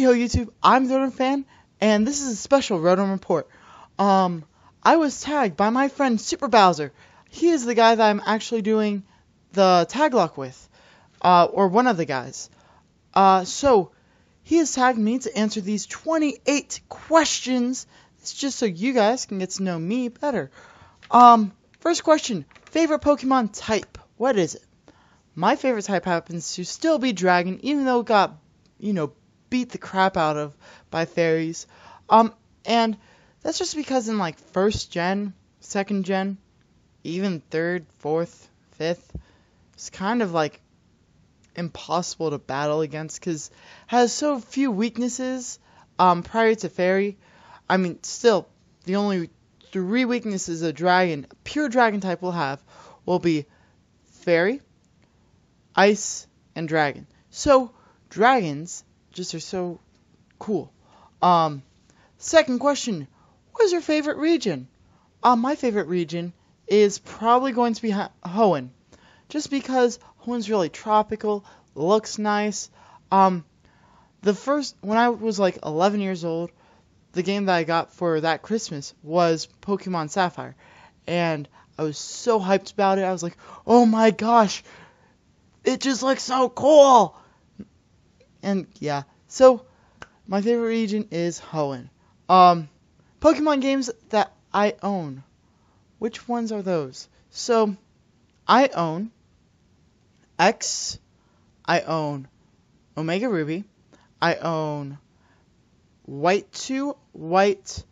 Howdy ho YouTube, I'm the Rotom fan, and this is a special Rotom report. I was tagged by my friend Super Bowser. He is the guy that I'm actually doing the tag lock with, or one of the guys. So he has tagged me to answer these 28 questions. It's just so you guys can get to know me better. First question, favorite Pokemon type. What is it? My favorite type happens to still be Dragon, even though it got, beat the crap out of by fairies. And that's just because in like first gen, second gen, even third, fourth, fifth, it's kind of like impossible to battle against because it has so few weaknesses prior to fairy. I mean, still, the only 3 weaknesses a dragon, a pure dragon type will have will be fairy, ice, and dragon. So dragons just are so cool. Second question, what is your favorite region? My favorite region is probably going to be Hoenn, just because Hoenn's really tropical, looks nice. When I was like 11 years old, the game that I got for that Christmas was Pokemon Sapphire, and I was so hyped about it. I was like, oh my gosh, it just looks so cool. And yeah, so my favorite region is Hoenn. Pokemon games that I own. Which ones are those? So, I own X, I own Omega Ruby, I own White 2, White,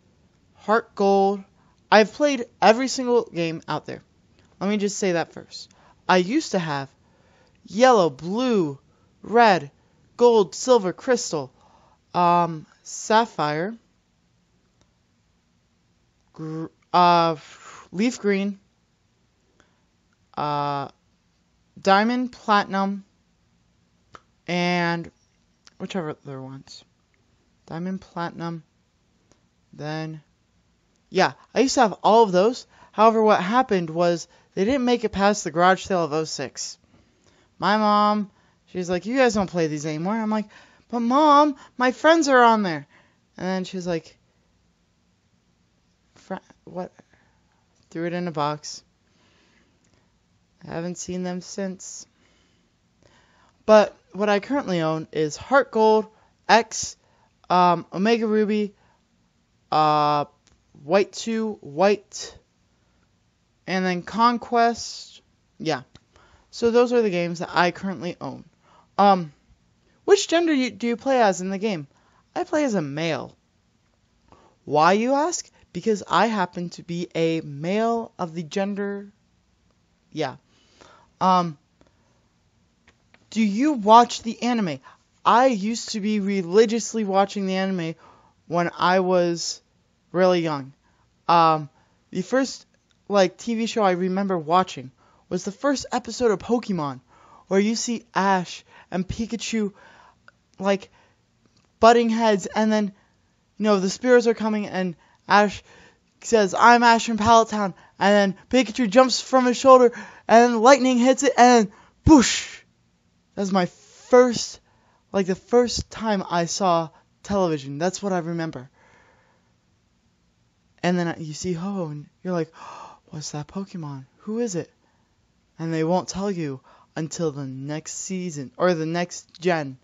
Heart Gold. I've played every single game out there. Let me just say that first. I used to have Yellow, Blue, Red, Gold, Silver, Crystal, Sapphire, Leaf Green, Diamond, Platinum, and whichever other ones. Diamond, Platinum, then, yeah, I used to have all of those. However, what happened was they didn't make it past the garage sale of 06. My mom, she's like, you guys don't play these anymore. I'm like, but Mom, my friends are on there. And then she's like, what? Threw it in a box. I haven't seen them since. But what I currently own is Heart Gold, X, Omega Ruby, White 2, White, and then Conquest. Yeah. So those are the games that I currently own. Which gender do you play as in the game? I play as a male. Why, you ask? Because I happen to be a male of the gender. Yeah. Do you watch the anime? I used to be religiously watching the anime when I was really young. The first TV show I remember watching was the first episode of Pokemon, where you see Ash and Pikachu butting heads, and then the Spears are coming, and Ash says, I'm Ash from Pallet Town, and then Pikachu jumps from his shoulder, and then lightning hits it, and then boosh! That was my first, the first time I saw television. That's what I remember. And then you see Ho, and you're like, oh, what's that Pokemon? Who is it? And they won't tell you until the next season, or the next gen.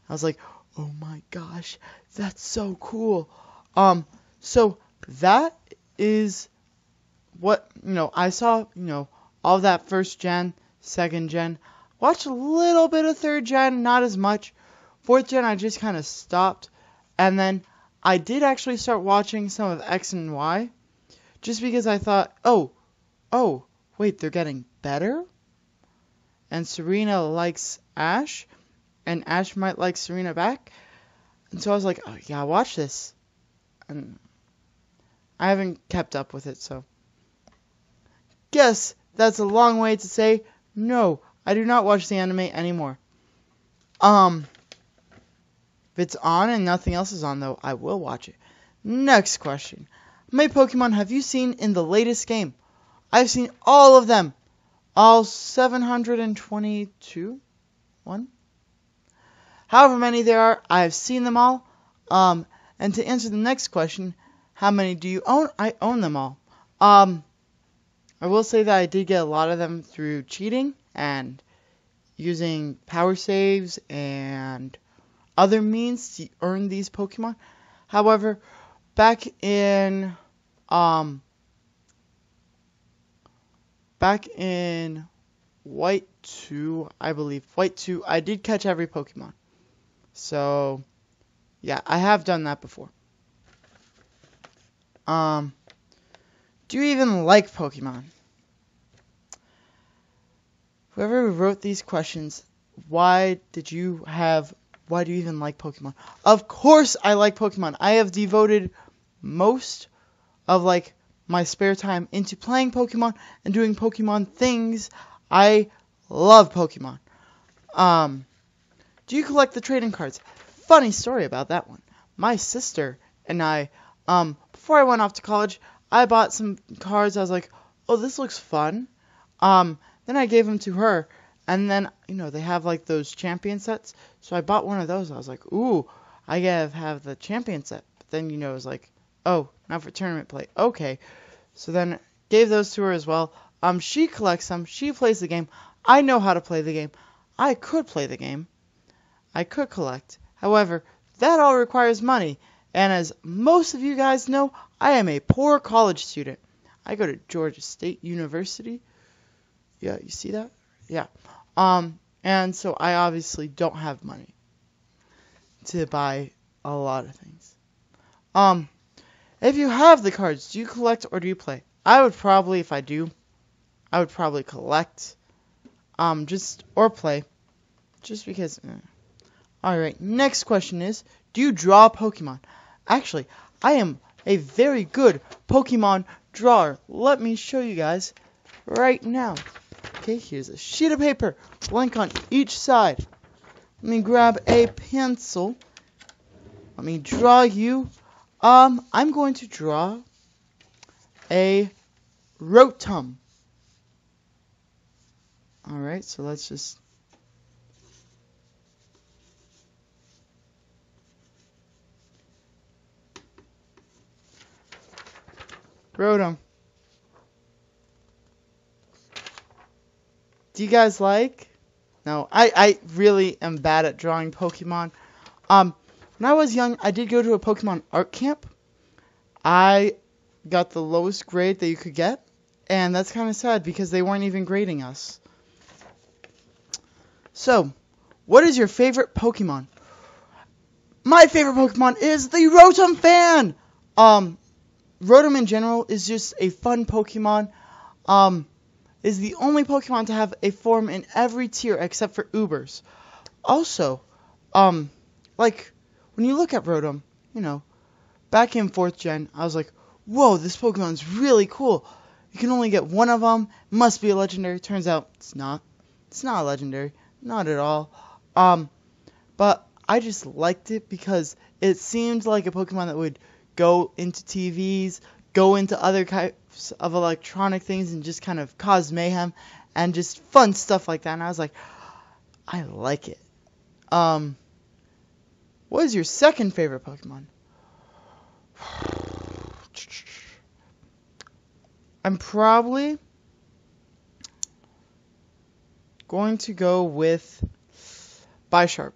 I was like, oh my gosh, that's so cool. So that is what, I saw, all that first gen, second gen. Watched a little bit of third gen, not as much. Fourth gen, I just kind of stopped. And then I did actually start watching some of X and Y, just because I thought, oh, wait, they're getting better? And Serena likes Ash, and Ash might like Serena back. And so I was like, oh yeah, watch this. And I haven't kept up with it, so. Guess that's a long way to say, no, I do not watch the anime anymore. If it's on and nothing else is on, though, I will watch it. Next question. How many Pokemon have you seen in the latest game? I've seen all of them. All 722? However many there are, I have seen them all. And to answer the next question, how many do you own? I own them all. I will say that I did get a lot of them through cheating and using power saves and other means to earn these Pokemon. However, back in White 2, I believe, White 2, I did catch every Pokemon. So, yeah, I have done that before. Do you even like Pokemon? Whoever wrote these questions, why do you even like Pokemon? Of course I like Pokemon. I have devoted most of my spare time into playing Pokemon and doing Pokemon things. I love Pokemon. Do you collect the trading cards? Funny story about that one. My sister and I, before I went off to college, I bought some cards. I was like, oh, this looks fun. Then I gave them to her, and then, they have, those champion sets, so I bought one of those. I was like, ooh, I gotta have the champion set. But then, it was like, oh, not for tournament play. Okay. So then, gave those to her as well. She collects them. She plays the game. I know how to play the game. I could play the game. I could collect. However, that all requires money. And as most of you guys know, I am a poor college student. I go to Georgia State University. Yeah, you see that? Yeah. And so I obviously don't have money to buy a lot of things. If you have the cards, do you collect or do you play? I would probably, if I do, I would probably collect, or play, just because. Alright, next question is, do you draw Pokemon? Actually, I am a very good Pokemon drawer. Let me show you guys right now. Okay, here's a sheet of paper, blank on each side. Let me grab a pencil. Let me draw you. I'm going to draw a Rotom. Alright, so let's just... Rotom. Do you guys like? No, I really am bad at drawing Pokemon. When I was young, I did go to a Pokemon art camp. I got the lowest grade that you could get, and that's kind of sad because they weren't even grading us. So, what is your favorite Pokemon? My favorite Pokemon is the Rotom fan! Rotom in general is just a fun Pokemon. Is the only Pokemon to have a form in every tier except for Ubers. Also, when you look at Rotom, back in 4th gen, I was like, whoa, this Pokemon's really cool. You can only get one of them. It must be a legendary. Turns out it's not. It's not a legendary. Not at all. But I just liked it because it seemed like a Pokemon that would go into TVs, go into other types of electronic things and just kind of cause mayhem and just fun stuff like that. And I was like, I like it. What is your second favorite Pokemon? I'm probably going to go with Bisharp.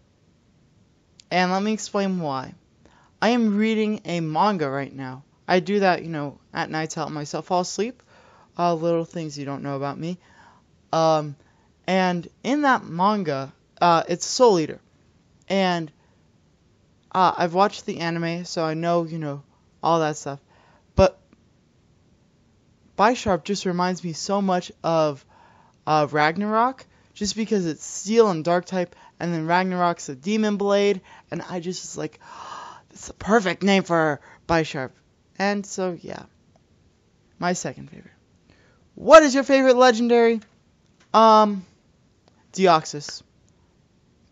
And let me explain why. I am reading a manga right now. I do that, at night to help myself fall asleep. Little things you don't know about me. And in that manga, it's Soul Eater. And I've watched the anime, so I know, all that stuff. But Bisharp just reminds me so much of Ragnarok, just because it's Steel and Dark type, and then Ragnarok's a Demon Blade, and I just was like, oh, that's the perfect name for Bisharp. And so, yeah, my second favorite. What is your favorite legendary? Deoxys.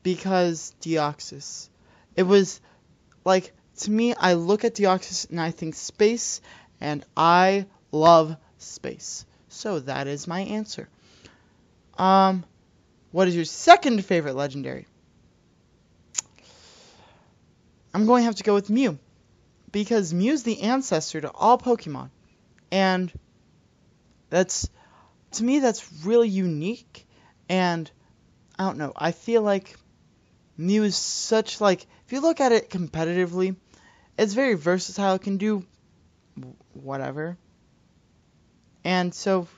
Because Deoxys. It was, to me, I look at Deoxys and I think space, and I love space. So that is my answer. What is your second favorite legendary? I'm going to have to go with Mew, because Mew's the ancestor to all Pokemon, and to me that's really unique, and I don't know, I feel like Mew is such, like, if you look at it competitively, it's very versatile, it can do whatever, and so,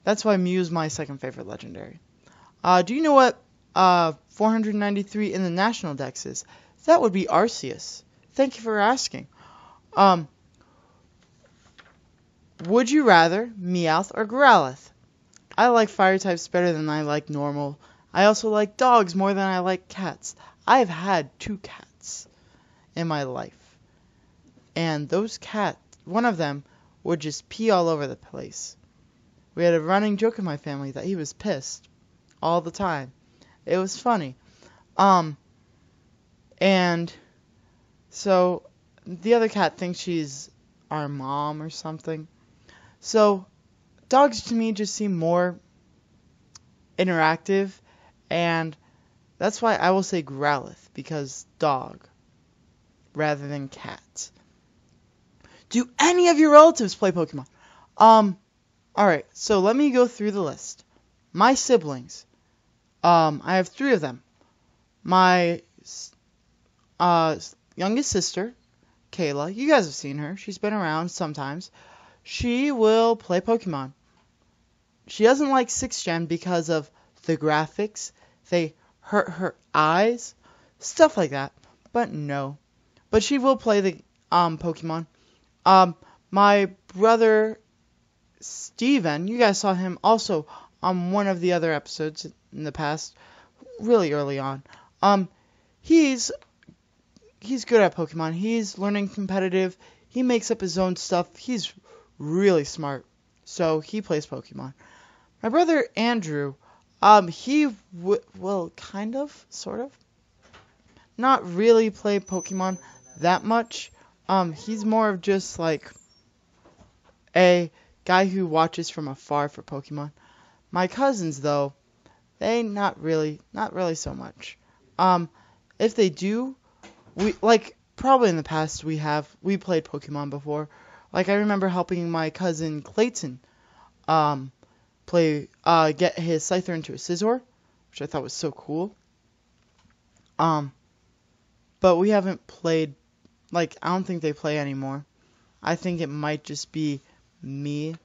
that's why Mew is my second favorite legendary. Do you know what 493 in the national dex is? That would be Arceus. Thank you for asking. Would you rather Meowth or Growlithe? I like fire types better than I like normal. I also like dogs more than I like cats. I've had 2 cats in my life. And those cats, one of them would just pee all over the place. We had a running joke in my family that he was pissed all the time. It was funny. And so the other cat thinks she's our mom or something. So dogs to me just seem more interactive, and that's why I will say Growlithe, because dog rather than cat. Do any of your relatives play Pokemon? Alright, so let me go through the list. My siblings. I have 3 of them. My youngest sister, Kayla, you guys have seen her. She's been around sometimes. She will play Pokemon. She doesn't like 6th Gen because of the graphics. They hurt her eyes. Stuff like that. But no. But she will play the Pokemon. My brother, Steven, you guys saw him also on one of the other episodes in the past, really early on. He's good at Pokemon. He's learning competitive. He makes up his own stuff. He's really smart. So he plays Pokemon. My brother Andrew, he will kind of, sort of, not really play Pokemon that much. He's more of just like a guy who watches from afar for Pokemon. My cousins, though, they not really so much. If they do, probably in the past we played Pokemon before. Like, I remember helping my cousin Clayton get his Scyther into a Scizor, which I thought was so cool. But we haven't played, I don't think they play anymore. I think it might just be me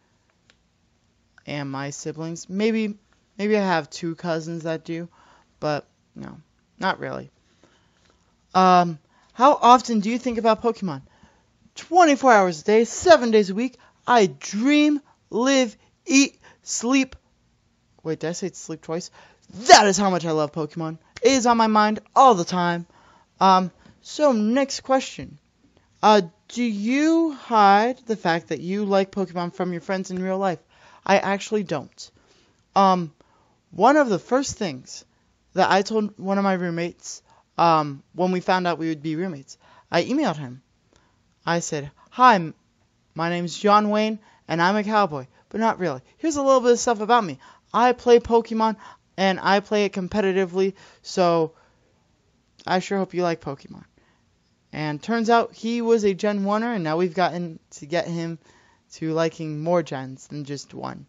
and my siblings. Maybe I have 2 cousins that do, but no, not really. How often do you think about Pokemon? 24 hours a day, 7 days a week. I dream, live, eat, sleep. Wait, did I say sleep twice? That is how much I love Pokemon. It is on my mind all the time. So next question. Do you hide the fact that you like Pokemon from your friends in real life? I actually don't. One of the first things that I told one of my roommates, when we found out we would be roommates, I emailed him. I said, "Hi, my name's John Wayne, and I'm a cowboy." But not really. Here's a little bit of stuff about me. I play Pokemon, and I play it competitively, so I sure hope you like Pokemon. And turns out he was a Gen 1er, and now we've gotten to get him to liking more gens than just one.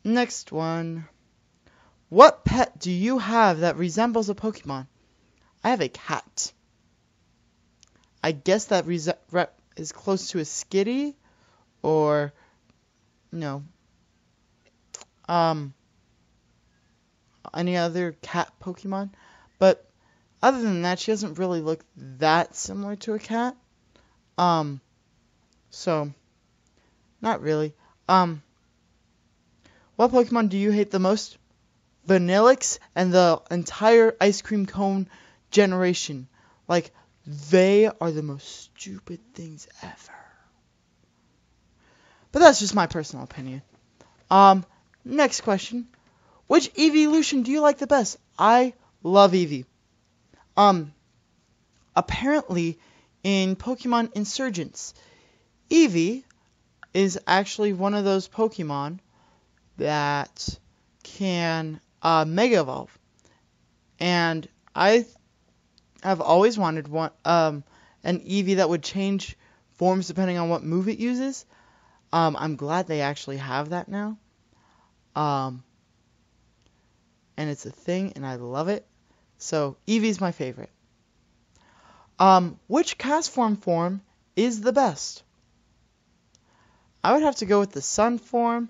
Next one. What pet do you have that resembles a Pokemon? I have a cat. I guess that is close to a Skitty, or no. Any other cat Pokemon, but other than that, she doesn't really look that similar to a cat. So not really. What Pokemon do you hate the most? Vanillix and the entire ice cream cone generation. Like, they are the most stupid things ever. But that's just my personal opinion. Next question. Which evolution do you like the best? I love Eevee. Apparently, in Pokemon Insurgents, Eevee is actually one of those Pokemon that can Mega Evolve. And I have always wanted an Eevee that would change forms depending on what move it uses. I'm glad they actually have that now. And it's a thing, and I love it. So Eevee's my favorite. Which Castform form is the best? I would have to go with the Sun form,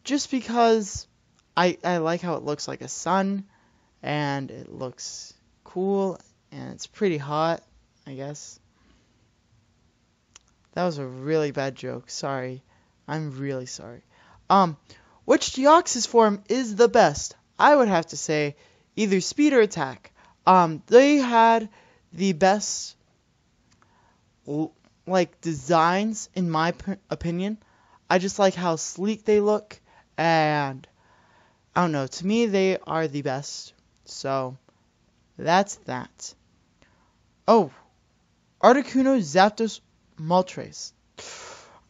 just because I like how it looks like a sun, and it looks cool, and it's pretty hot, I guess. That was a really bad joke. Sorry. I'm really sorry. Which Deoxys form is the best? I would have to say either speed or attack. They had the best designs in my opinion. I just like how sleek they look, and I don't know, to me they are the best. So that's that. Oh, Articuno, Zapdos, Moltres.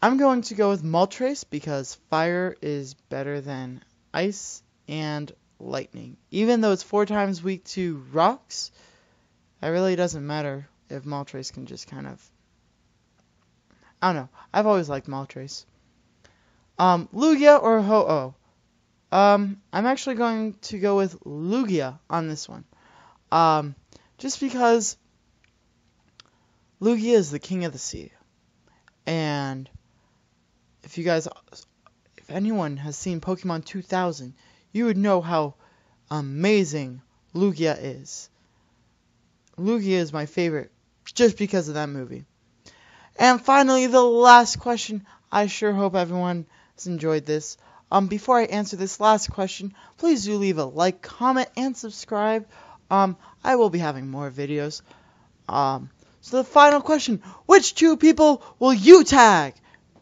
I'm going to go with Moltres because fire is better than ice and lightning. Even though it's 4 times weak to rocks, it really doesn't matter if Moltres can just kind of... I don't know. I've always liked Moltres. Lugia or Ho-Oh? I'm actually going to go with Lugia on this one. Just because Lugia is the king of the sea. And if anyone has seen Pokemon 2000, you would know how amazing Lugia is. Lugia is my favorite just because of that movie. And finally, the last question. I sure hope everyone has enjoyed this. Before I answer this last question, please do leave a like, comment, and subscribe. I will be having more videos. So the final question, which 2 people will you tag?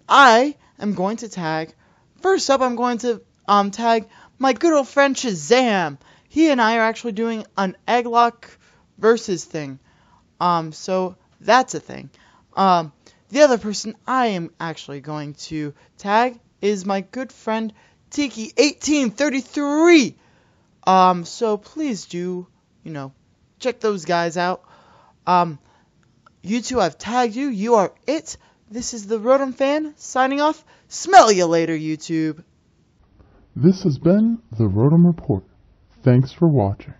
I am going to tag, first up I'm going to tag my good old friend Shazam. He and I are actually doing an Egglock versus thing. So that's a thing. The other person I am actually going to tag is my good friend Tiki1833. So please do, check those guys out. You two, I've tagged you. You are it. This is the Rotom Fan signing off. Smell you later, YouTube. This has been the Rotom Report. Thanks for watching.